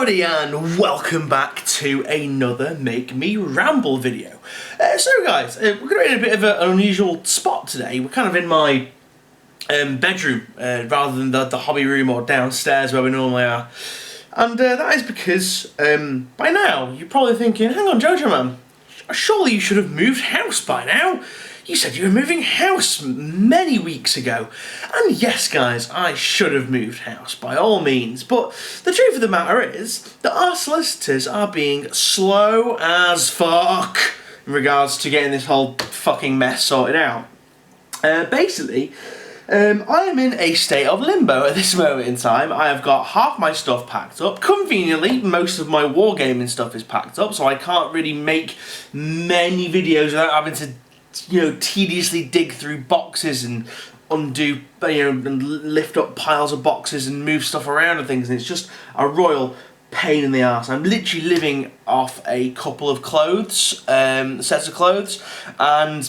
everybody and welcome back to another Make Me Ramble video. So guys, we're going to be in a bit of an unusual spot today. We're kind of in my bedroom rather than the hobby room or downstairs where we normally are. And that is because by now you're probably thinking, hang on Jojo man, surely you should have moved house by now. You said you were moving house many weeks ago. And yes, guys, I should have moved house, by all means. But the truth of the matter is that our solicitors are being slow as fuck in regards to getting this whole fucking mess sorted out. Basically, I am in a state of limbo at this moment in time. I have got half my stuff packed up. Conveniently, most of my wargaming stuff is packed up, so I can't really make many videos without having to tediously dig through boxes and undo, and lift up piles of boxes and move stuff around and things, and it's just a royal pain in the arse. I'm literally living off a couple of clothes, sets of clothes, and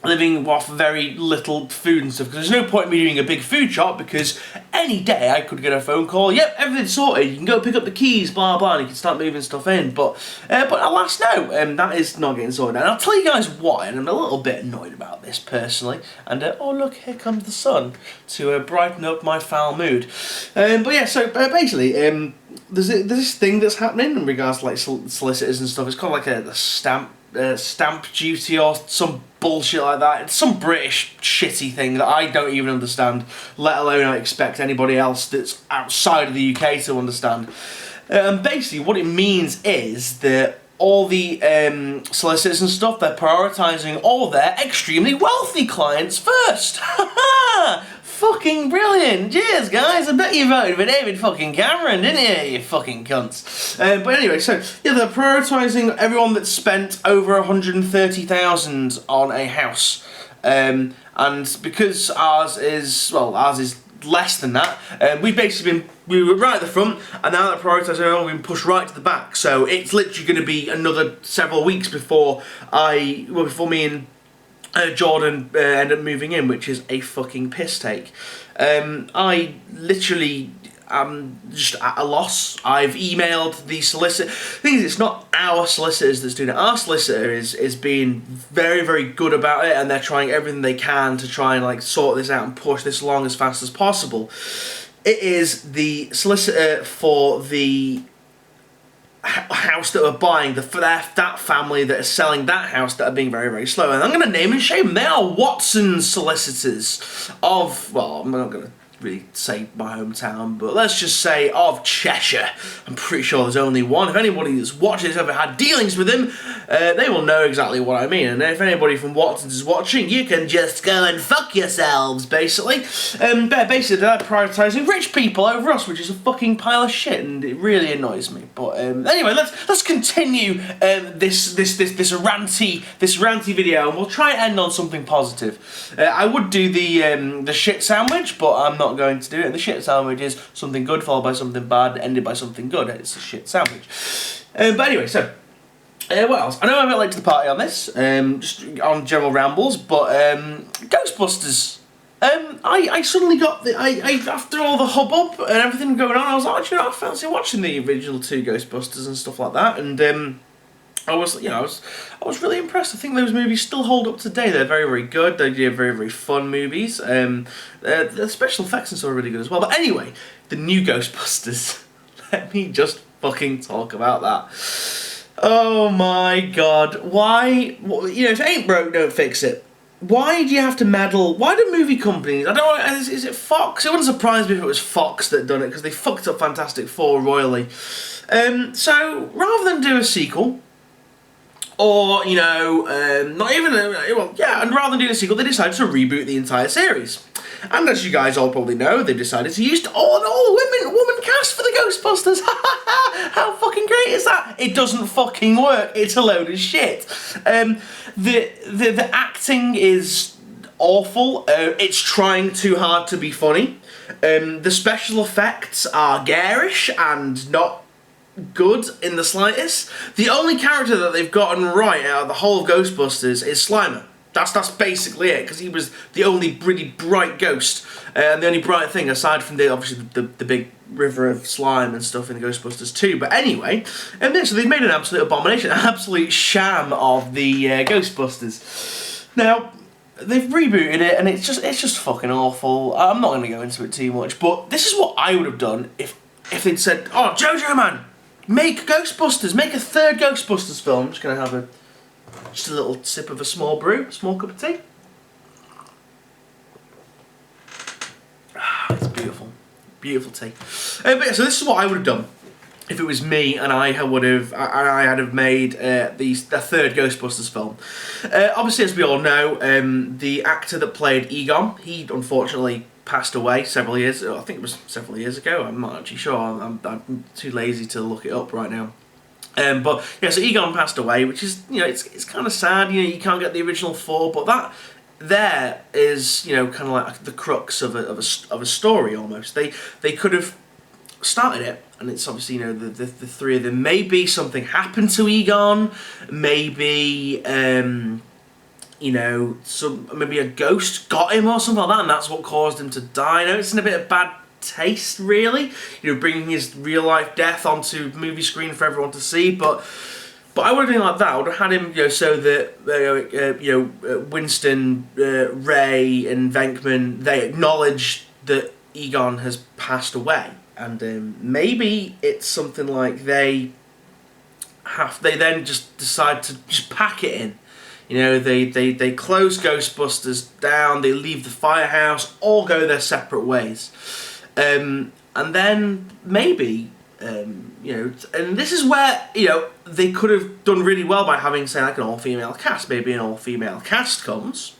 living off very little food and stuff, because there's no point in me doing a big food shop, because any day I could get a phone call, yep, everything's sorted, you can go pick up the keys, blah blah, and you can start moving stuff in, but alas no, that is not getting sorted out. And I'll tell you guys why, and I'm a little bit annoyed about this personally, and oh look, here comes the sun to brighten up my foul mood. But yeah, so basically, there's this thing that's happening in regards to like solicitors and stuff. It's called like a stamp duty or some bullshit like that. It's some British shitty thing that I don't even understand, let alone I expect anybody else that's outside of the UK to understand. Basically what it means is that all the solicitors and stuff, they're prioritising all their extremely wealthy clients first. Fucking brilliant! Cheers, guys! I bet you voted for David fucking Cameron, didn't you? You fucking cunts. But anyway, so yeah, they're prioritising everyone that's spent over 130,000 on a house, and because ours is less than that. We were right at the front, and now that prioritising everyone, we've been pushed right to the back. So it's literally going to be another several weeks before me and Jordan end up moving in, which is a fucking piss take. I literally am just at a loss. I've emailed the solicitor. The thing is, it's not our solicitors that's doing it. Our solicitor is being very, very good about it, and they're trying everything they can to try and like sort this out and push this along as fast as possible. It is the solicitor for the house that we're buying, that family that is selling that house, that are being very, very slow. And I'm going to name and shame them. They are Watson's solicitors of, well, I'm not going to really say my hometown, but let's just say of Cheshire. I'm pretty sure there's only one. If anybody that's watching has ever had dealings with him, they will know exactly what I mean. And if anybody from Watson's is watching, you can just go and fuck yourselves, basically. Basically, they're prioritising rich people over us, which is a fucking pile of shit, and it really annoys me. But anyway, let's continue this ranty video, and we'll try and end on something positive. I would do the shit sandwich, but I'm not going to do it. And the shit sandwich is something good followed by something bad, ended by something good. It's a shit sandwich. But anyway, so what else? I know I'm a bit late to the party on this, just on general rambles, but Ghostbusters. I suddenly got after all the hubbub and everything going on, I was like, I fancy watching the original 2 Ghostbusters and stuff like that, and I was really impressed. I think those movies still hold up today. They're very, very good. They're very, very fun movies. The special effects and stuff are really good as well. But anyway, the new Ghostbusters. Let me just fucking talk about that. Oh my god. Why? If it ain't broke, don't fix it. Why do you have to meddle? Why do movie companies? I don't know. Is it Fox? It wouldn't surprise me if it was Fox that done it, because they fucked up Fantastic Four royally. So rather than do a sequel, or, not even and rather than do a sequel, they decided to reboot the entire series. And as you guys all probably know, they decided to use all woman cast for the Ghostbusters. How fucking great is that? It doesn't fucking work. It's a load of shit. The acting is awful. It's trying too hard to be funny. The special effects are garish and not good in the slightest. The only character that they've gotten right out of the whole of Ghostbusters is Slimer. That's basically it, because he was the only really bright ghost, and the only bright thing aside from obviously the big river of slime and stuff in the Ghostbusters 2. But anyway, and then so they've made an absolute abomination, an absolute sham of the Ghostbusters. Now they've rebooted it, and it's just fucking awful. I'm not going to go into it too much, but this is what I would have done if they'd said, "Oh, Jojo man, make Ghostbusters, make a third Ghostbusters film." I'm just going to have just a little sip of a small brew, a small cup of tea. It's beautiful. Beautiful tea. But yeah, so this is what I would have done if it was me and I had have made the third Ghostbusters film. Obviously, as we all know, the actor that played Egon, he unfortunately passed away several years. I think it was several years ago. I'm not actually sure. I'm too lazy to look it up right now. But yeah, so Egon passed away, which is, you know, it's kind of sad. You know, you can't get the original four, but that there is, you know, kind of like the crux of a story almost. They could have started it, and it's obviously, you know, the three of them. Maybe something happened to Egon. Maybe you know, maybe a ghost got him or something like that, and that's what caused him to die. I know it's in a bit of bad taste, really, you know, bringing his real life death onto movie screen for everyone to see, but I would have done like that. I would have had him, you know, so that Winston, Ray, and Venkman, they acknowledge that Egon has passed away, and maybe it's something like they then just decide to just pack it in. You know, they close Ghostbusters down, they leave the firehouse, all go their separate ways. And then maybe, you know, and this is where, you know, they could have done really well by having, say, like an all-female cast. Maybe an all-female cast comes,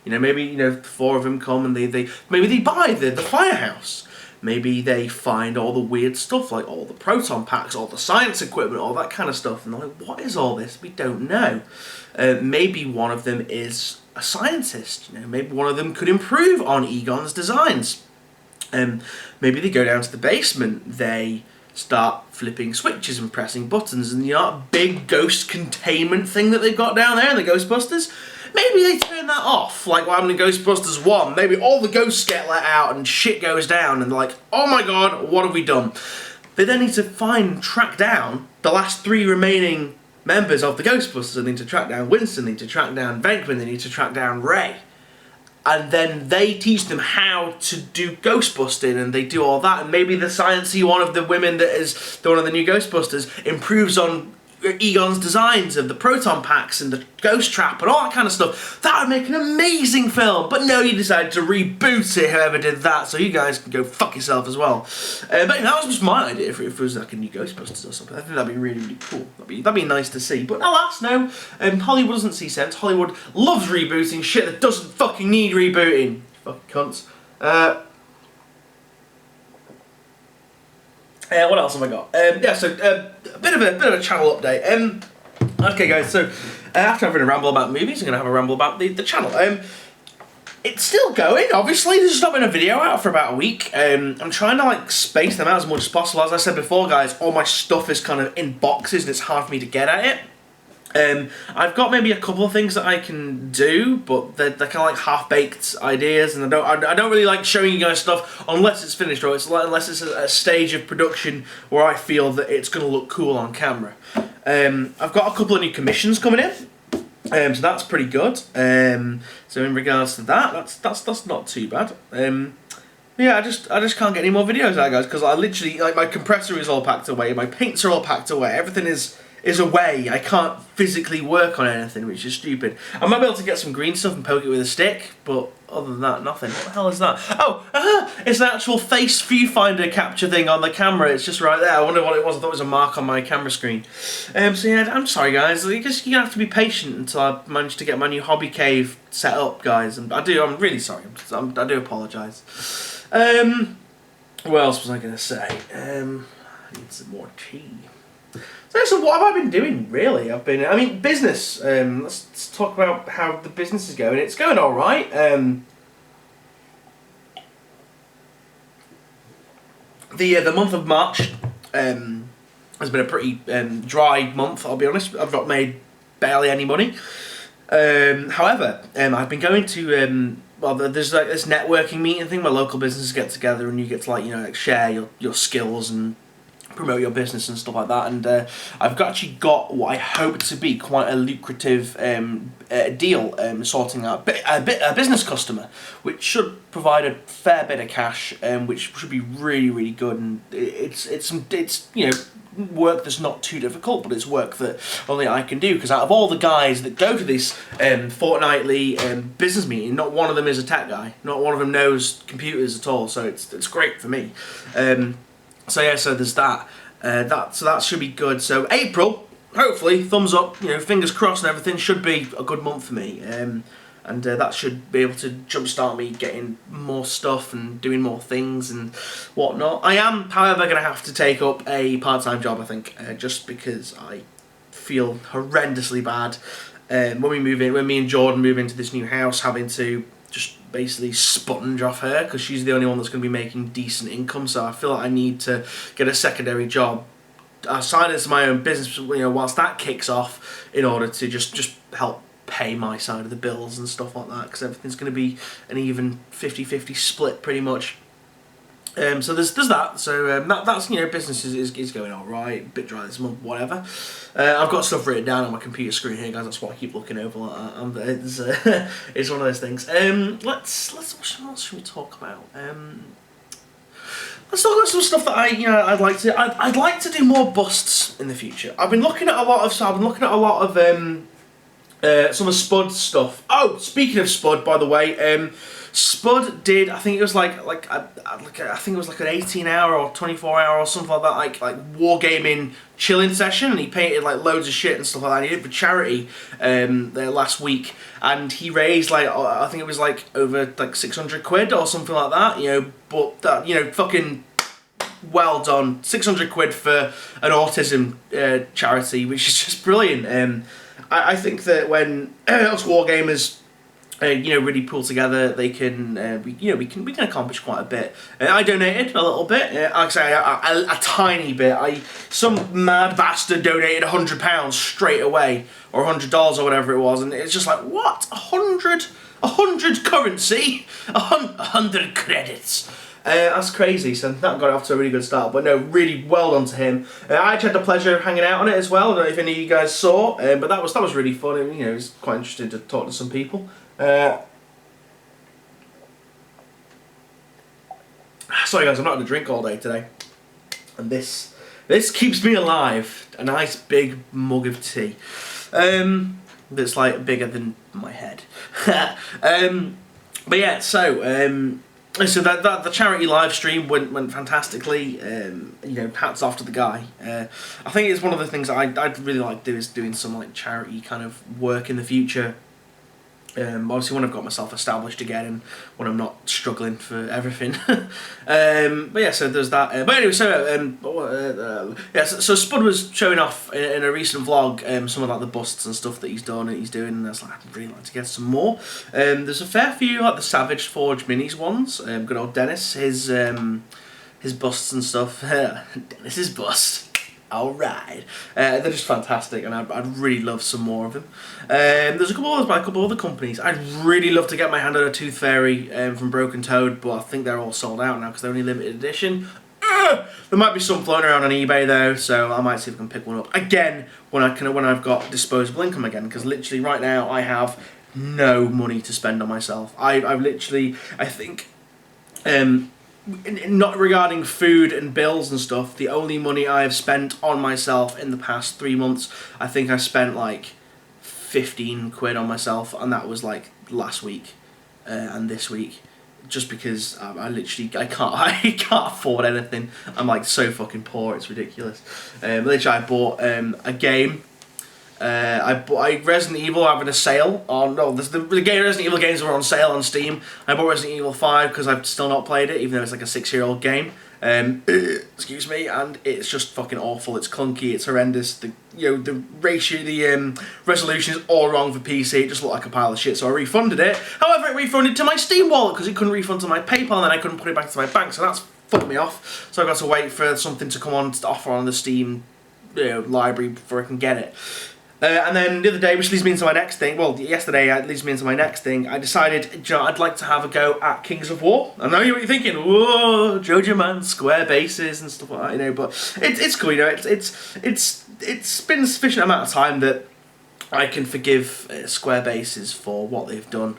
you know, maybe, you know, four of them come and maybe they buy the firehouse. Maybe they find all the weird stuff, like all the proton packs, all the science equipment, all that kind of stuff, and they're like, what is all this? We don't know. Maybe one of them is a scientist, you know, maybe one of them could improve on Egon's designs. Maybe they go down to the basement, they start flipping switches and pressing buttons, and you know, that big ghost containment thing that they've got down there in the Ghostbusters, maybe they turn that off, like what happened in Ghostbusters 1. Maybe all the ghosts get let out and shit goes down, and they're like, oh my god, what have we done? They then need to find and track down the last three remaining members of the Ghostbusters. They need to track down Winston, they need to track down Venkman, they need to track down Ray. And then they teach them how to do ghostbusting, and they do all that. And maybe the sciencey one of the women that is one of the new Ghostbusters improves on Egon's designs of the proton packs and the ghost trap and all that kind of stuff. That would make an amazing film. But no, you decided to reboot it, whoever did that, so you guys can go fuck yourself as well. But that was just my idea if it was like a new Ghostbusters or something. I think that'd be really, really cool. That'd be nice to see. But alas, no. Hollywood doesn't see sense. Hollywood loves rebooting shit that doesn't fucking need rebooting. Fucking cunts. What else have I got? Yeah, so a bit of a channel update. Okay, guys. So after having a ramble about movies, I'm gonna have a ramble about the channel. It's still going. Obviously, there's just not been a video out for about a week. I'm trying to like space them out as much as possible. As I said before, guys, all my stuff is kind of in boxes, and it's hard for me to get at it. I've got maybe a couple of things that I can do, but they're kind of like half-baked ideas, and I don't really like showing you guys stuff unless it's finished, or unless it's a stage of production where I feel that it's going to look cool on camera. I've got a couple of new commissions coming in, so that's pretty good. So in regards to that, that's not too bad. Yeah, I just can't get any more videos out, guys, because I literally, like, my compressor is all packed away, my paints are all packed away, everything is away. I can't physically work on anything, which is stupid. I might be able to get some green stuff and poke it with a stick, but other than that, nothing. What the hell is that? Oh, it's an actual face viewfinder capture thing on the camera. It's just right there. I wonder what it was. I thought it was a mark on my camera screen. So yeah, I'm sorry, guys. You're gonna have to be patient until I manage to get my new hobby cave set up, guys. And I'm really sorry. I do apologise. What else was I gonna say? I need some more tea. So what have I been doing, really? Business. Let's talk about how the business is going. It's going alright. The month of March has been a pretty dry month, I'll be honest. I've not made barely any money. However, I've been going to well, there's like this networking meeting thing where local businesses get together and you get to like share your skills and promote your business and stuff like that. And I've actually got what I hope to be quite a lucrative deal, sorting out a business customer, which should provide a fair bit of cash, which should be really really good. And it's work that's not too difficult, but it's work that only I can do, because out of all the guys that go to this fortnightly business meeting, not one of them is a tech guy, not one of them knows computers at all, so it's great for me. So yeah, so there's that. So that should be good. So April, hopefully, thumbs up, fingers crossed and everything, should be a good month for me. And that should be able to jumpstart me getting more stuff and doing more things and whatnot. I am, however, going to have to take up a part-time job, I think, just because I feel horrendously bad when me and Jordan move into this new house, having to just basically sponge off her, because she's the only one that's going to be making decent income. So I feel like I need to get a secondary job aside as my own business, whilst that kicks off, in order to just help pay my side of the bills and stuff like that, because everything's going to be an even 50-50 split pretty much. So there's that. So that's business is going all right. Bit dry this month, whatever. I've got stuff written down on my computer screen here, guys. That's why I keep looking over like that. It's one of those things. Let's what else should we talk about? Let's talk about some stuff that I'd like to do more busts in the future. I've been looking at a lot of some of Spud's stuff. Oh, speaking of Spud, by the way, Spud did, I think it was I think it was like an 18-hour or 24-hour or something like that, like wargaming chilling session, and he painted like loads of shit and stuff like that. And he did it for charity there last week, and he raised I think it was over 600 quid or something like that. But that fucking well done, 600 quid for an autism charity, which is just brilliant. I think that when us wargamers really pull together, they can we can accomplish quite a bit. I donated a little bit, I'd say a tiny bit. Some mad bastard donated £100 straight away, or $100 or whatever it was, and it's just like, what, 100 currency, 100 credits. That's crazy, so that got off to a really good start. But no, really well done to him. I actually had the pleasure of hanging out on it as well. I don't know if any of you guys saw, but that was really fun. It was quite interesting to talk to some people. Sorry guys, I'm not going to drink all day today, and this keeps me alive. A nice big mug of tea that's bigger than my head. But yeah, so that the charity live stream went fantastically. Hats off to the guy. I think it's one of the things that I'd really like to do, is doing some charity kind of work in the future. Obviously when I've got myself established again and when I'm not struggling for everything. But yeah, so there's that. But anyway, so Spud was showing off in a recent vlog some of the busts and stuff that he's doing, and I was I'd really like to get some more. There's a fair few the Savage Forge Minis ones. Good old Dennis, his busts and stuff. Dennis's bust. Alright. They're just fantastic, and I'd really love some more of them. There's a couple of other companies. I'd really love to get my hand on a Tooth Fairy from Broken Toad, but I think they're all sold out now because they're only limited edition. There might be some floating around on eBay though, so I might see if I can pick one up again when I've got disposable income again, because literally right now I have no money to spend on myself. I've literally, I think, not regarding food and bills and stuff, the only money I have spent on myself in the past 3 months, I think I spent 15 quid on myself, and that was last week and this week, just because I can't afford anything. I'm so fucking poor, it's ridiculous. Literally I bought a game. I Resident Evil having a sale on. No, the Resident Evil games were on sale on Steam. I bought Resident Evil 5 because I've still not played it, even though it's a 6-year-old game. Excuse me, and it's just fucking awful. It's clunky. It's horrendous. The ratio, the resolution is all wrong for PC. It just looked like a pile of shit. So I refunded it. However, it refunded to my Steam wallet because it couldn't refund to my PayPal, and then I couldn't put it back to my bank. So that's fucked me off. So I got to wait for something to come on to offer on the Steam library before I can get it. And then the other day, which leads me into my next thing, well, yesterday leads me into my next thing, I decided, you know, I'd like to have a go at Kings of War. I know what you're thinking, whoa, Jojo Man, square bases and stuff like that, you know, but it's cool, you know, it's been a sufficient amount of time that I can forgive square bases for what they've done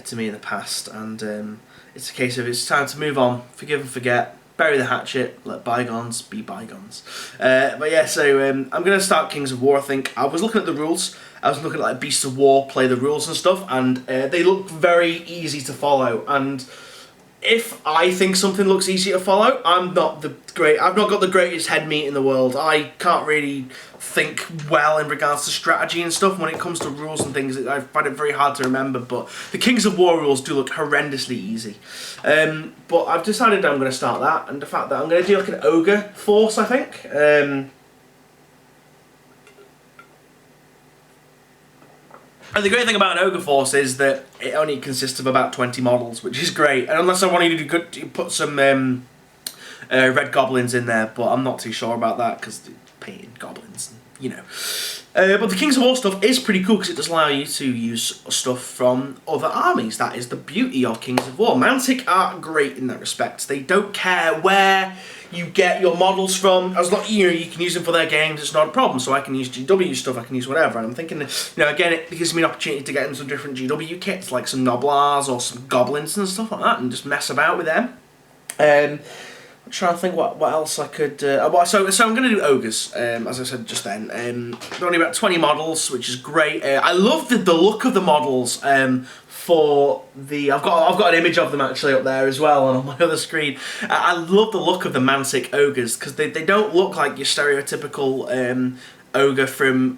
to me in the past, and it's a case of it's time to move on, forgive and forget, bury the hatchet, let bygones be bygones. But yeah, so I'm going to start Kings of War, I think. I was looking at the rules. I was looking at like Beasts of War, play the rules and stuff, and they look very easy to follow. And if I think something looks easy to follow, I've not got the greatest head meat in the world. I can't really think well in regards to strategy and stuff when it comes to rules and things. I find it very hard to remember, but the Kings of War rules do look horrendously easy. But I've decided I'm going to start that, and the fact that I'm going to do like an ogre force, I think. And the great thing about an ogre force is that it only consists of about 20 models, which is great. And unless I wanted to put some red goblins in there, but I'm not too sure about that because painted goblins, you know. But the Kings of War stuff is pretty cool because it does allow you to use stuff from other armies. That is the beauty of Kings of War. Mantic are great in that respect. They don't care where you get your models from, as long, you know, you can use them for their games, it's not a problem. So I can use GW stuff, I can use whatever. And I'm thinking, you know, again, it gives me an opportunity to get in some different GW kits, like some Noblars or some Goblins and stuff like that, and just mess about with them. I'm trying to think what else I could. So I'm going to do ogres, as I said just then. Only about 20 models, which is great. I love the look of the models. For the I've got an image of them actually up there as well and on my other screen. I love the look of the Mantic ogres because they don't look like your stereotypical ogre from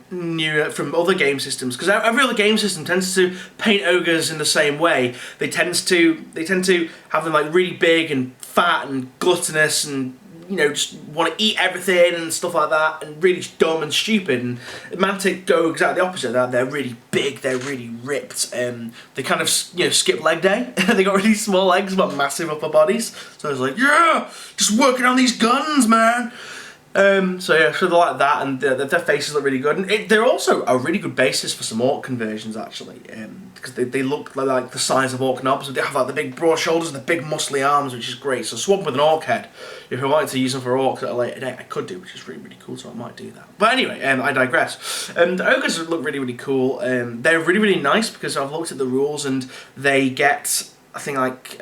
other game systems, because every other game system tends to paint ogres in the same way. They tend to have them like really big and fat and gluttonous and, you know, just want to eat everything and stuff like that, and really dumb and stupid. And Mantic go exactly the opposite of that. They're really big, they're really ripped, they kind of, you know, skip leg day. They got really small legs but massive upper bodies. So I was like, yeah, just working on these guns, man. So yeah, so they're like that, and their faces look really good, and they're also a really good basis for some orc conversions actually, because they look like the size of orc knobs, but they have like the big broad shoulders and the big muscly arms, which is great. So swap with an orc head. If I wanted to use them for orcs at a later date, I could do, which is really, really cool, so I might do that. But anyway, I digress. The ogres look really, really cool. They're really, really nice because I've looked at the rules and they get, I think, like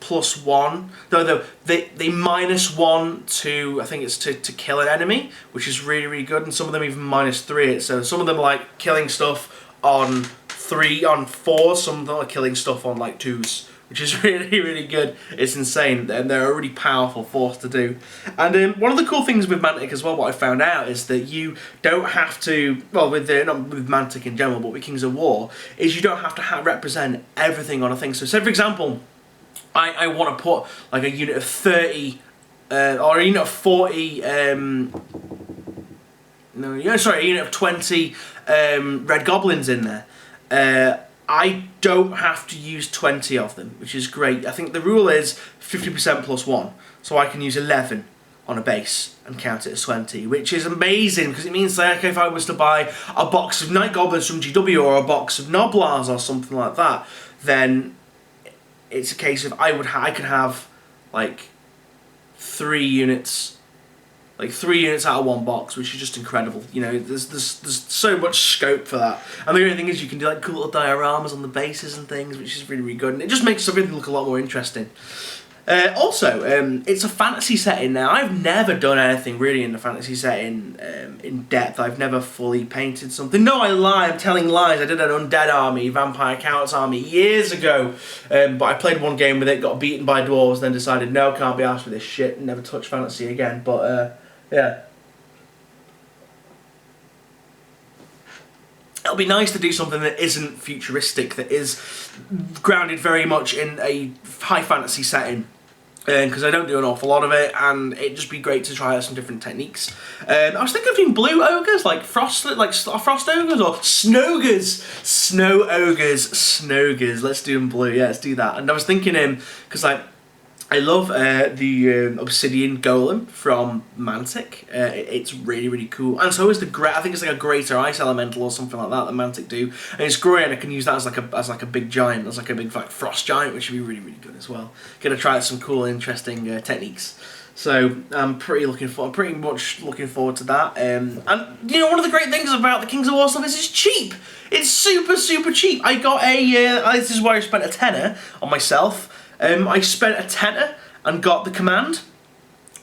+1. No, they -1 to, I think it's to kill an enemy, which is really, really good. And some of them even -3. So some of them are like killing stuff on 3, on 4. Some of them are killing stuff on like 2s, which is really, really good. It's insane, and they're a really powerful force to do. And one of the cool things with Mantic as well, what I found out, is that you don't have to, well, not with Mantic in general, but with Kings of War, is you don't have to represent everything on a thing. So say, for example, I want to put like a unit of 30, or a unit of 40, a unit of 20 red goblins in there. I don't have to use 20 of them, which is great. I think the rule is 50% +1, so I can use 11 on a base and count it as 20, which is amazing because it means like if I was to buy a box of Night Goblins from GW or a box of Noblars or something like that, then it's a case of I could have like 3 units. Like 3 units out of one box, which is just incredible. You know, there's so much scope for that. And the only thing is you can do like cool little dioramas on the bases and things, which is really, really good. And it just makes everything look a lot more interesting. Also, it's a fantasy setting now. I've never done anything really in the fantasy setting in depth. I've never fully painted something. No, I lie. I'm telling lies. I did an undead army, vampire counts army years ago. But I played one game with it, got beaten by dwarves, then decided no, can't be arsed with this shit, and never touch fantasy again. But yeah. It'll be nice to do something that isn't futuristic, that is grounded very much in a high fantasy setting. Because I don't do an awful lot of it, and it'd just be great to try out some different techniques. I was thinking of doing blue ogres, like frost ogres, or snogres, snow ogres, snogres. Let's do them blue. Yeah, let's do that. And I was thinking, because like I love the obsidian golem from Mantic. It's really, really cool. And so is the I think it's like a greater ice elemental or something like that Mantic do. And it's great, and I can use that as like a big giant, as like a big like frost giant, which would be really, really good as well. Gonna try some cool, interesting techniques. So I'm pretty much looking forward to that. And you know, one of the great things about the Kings of War stuff is it's cheap. It's super, super cheap. I got this is where I spent a tenner on myself. I spent a tenner and got the command,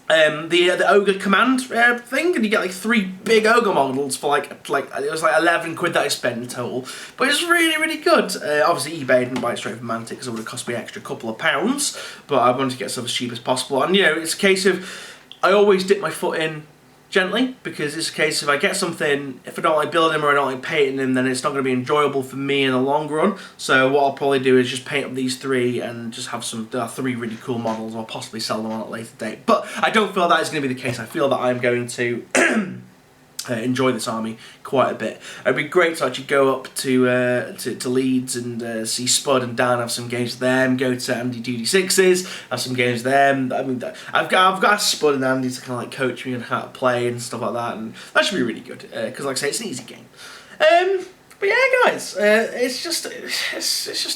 the ogre command thing, and you get like 3 big ogre models for like it was like 11 quid that I spent in total. But it's really, really good. Obviously eBay didn't buy it straight from Mantic because it would have cost me an extra couple of pounds, but I wanted to get stuff as cheap as possible. And you know, it's a case of I always dip my foot in gently, because it's a case of I get something, if I don't like building them or I don't like painting them, then it's not going to be enjoyable for me in the long run. So what I'll probably do is just paint up these 3 and just have 3 really cool models, or possibly sell them on at a later date. But I don't feel that is going to be the case. I feel that I'm going to enjoy this army quite a bit. It'd be great to actually go up to Leeds and see Spud and Dan, have some games with them, go to Andy 2D6s, have some games with them. I mean, I've got Spud and Andy to kind of like coach me on how to play and stuff like that, and that should be really good, because like I say, it's an easy game. But yeah, guys, it's just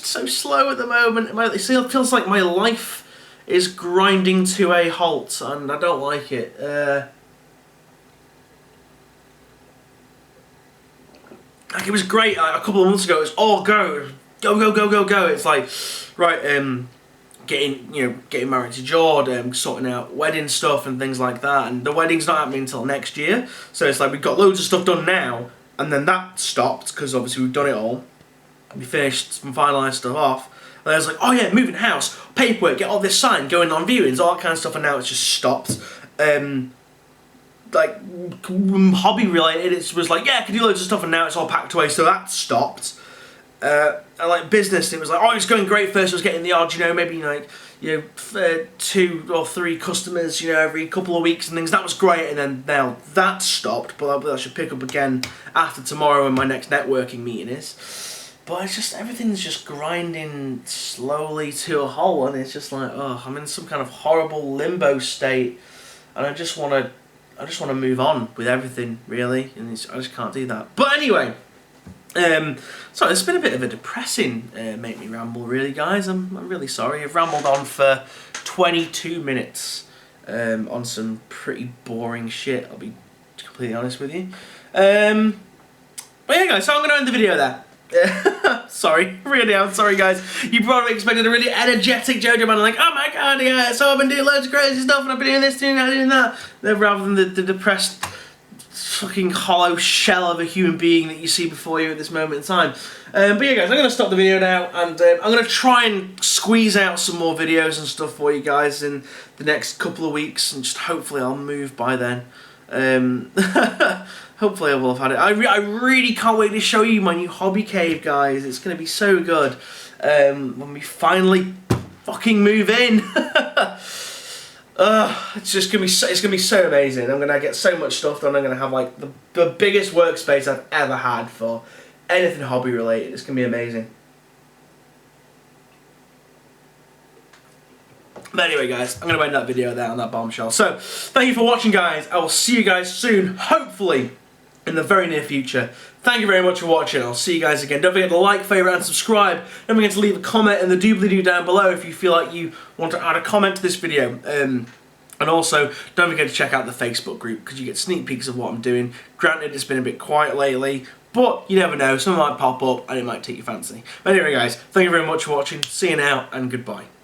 so slow at the moment. It feels like my life is grinding to a halt, and I don't like it. Like, it was great a couple of months ago. It was all go. It's like, right, getting married to Jord, sorting out wedding stuff and things like that. And the wedding's not happening until next year, so it's like we've got loads of stuff done now, and then that stopped because obviously we've done it all. We finished some finalised stuff off, and I was like, oh yeah, moving house, paperwork, get all this signed, going on viewings, all that kind of stuff, and now it's just stopped. Like hobby related, it was like, yeah, I can do loads of stuff, and now it's all packed away, so that stopped. And like business, it was like, oh, it's going great. First I was getting the odd, maybe 2 or 3 customers, every couple of weeks and things. That was great, and then now that stopped, but I should pick up again after tomorrow when my next networking meeting is. But it's just, everything's just grinding slowly to a halt, and it's just like, oh, I'm in some kind of horrible limbo state, and I just want to move on with everything, really, and I just can't do that. But anyway, sorry, it's been a bit of a depressing Make Me Ramble, really, guys. I'm really sorry. I've rambled on for 22 minutes on some pretty boring shit, I'll be completely honest with you. But yeah, guys, so I'm going to end the video there. Sorry, really, I'm sorry, guys. You probably expected a really energetic JoJo man, like, oh my god, yeah, so I've been doing loads of crazy stuff, and I've been doing this, doing that, doing that. Rather than the depressed, fucking hollow shell of a human being that you see before you at this moment in time. But yeah, guys, I'm going to stop the video now, and I'm going to try and squeeze out some more videos and stuff for you guys in the next couple of weeks, and just hopefully I'll move by then. Hopefully I will have had it. I really can't wait to show you my new hobby cave, guys. It's going to be so good when we finally fucking move in. It's just going to be so amazing. I'm going to get so much stuff done. I'm going to have like the biggest workspace I've ever had for anything hobby related. It's going to be amazing. But anyway, guys, I'm going to end that video there on that bombshell. So, thank you for watching, guys. I will see you guys soon, hopefully, in the very near future. Thank you very much for watching. I'll see you guys again. Don't forget to like, favourite, and subscribe. Don't forget to leave a comment in the doobly-doo down below if you feel like you want to add a comment to this video. And also, don't forget to check out the Facebook group, because you get sneak peeks of what I'm doing. Granted, it's been a bit quiet lately, but you never know. Something might pop up, and it might take your fancy. But anyway, guys, thank you very much for watching. See you now, and goodbye.